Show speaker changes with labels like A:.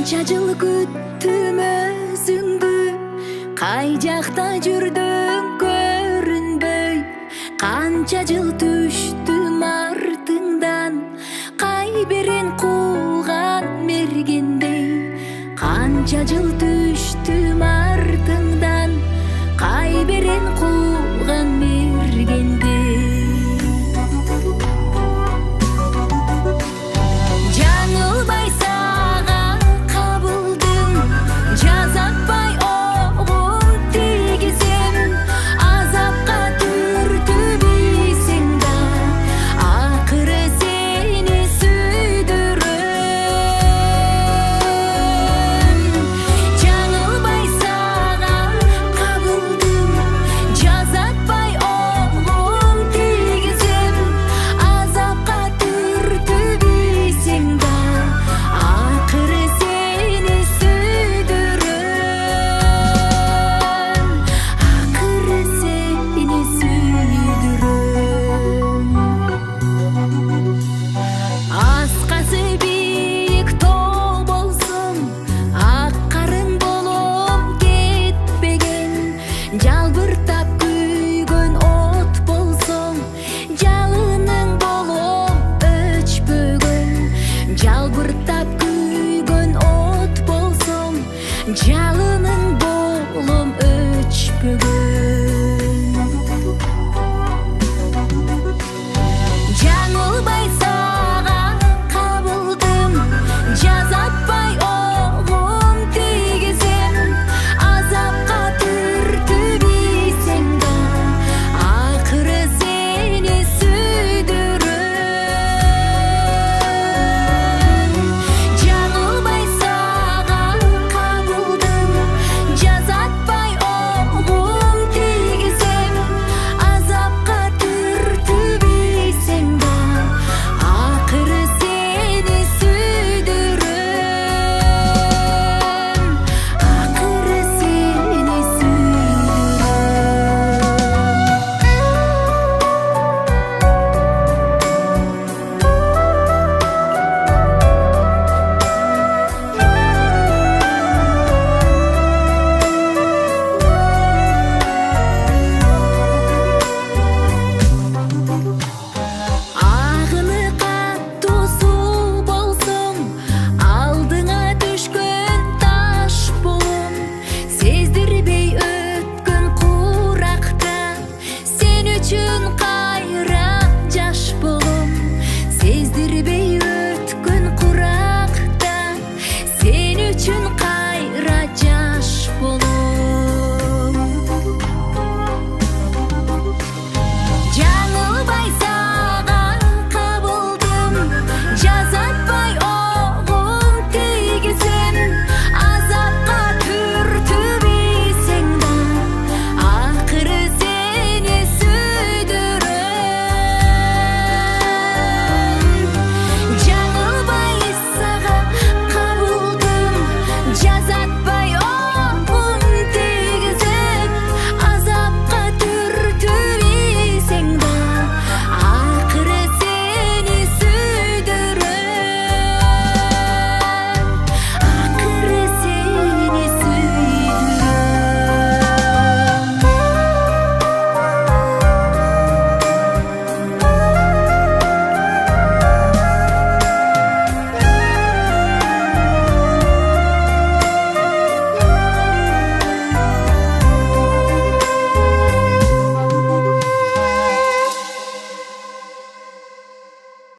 A: Канча жыл күттүм өзүңдү, кай жакта жүрдөң көрүнбөй. Канча жыл түштүм артыңдан, кай бириң кууган мергендей. Канча жыл түштүм артыңдан, кай бириң кууган мергендей. Жаңылбай сага кабылдым, жазатпай огум тийгизем. Азапка түртүп ийсең да, акыры сени сүйдүрөм. Жаңылбай сага кабылдым, жазатпай огум тийгизем. Азапка түртүп ийсең да, акыры сени сүйдүрөм. Акыры сени сүйдүрөм. Аскасы бийик тоо болсоң, ак карын болом кетпеген. Жалбыртап күйгөн от болсоң, жалының болом өчпөгөн. Жалбыртап күйгөн от болсоң, жалының болом өчпөгөн.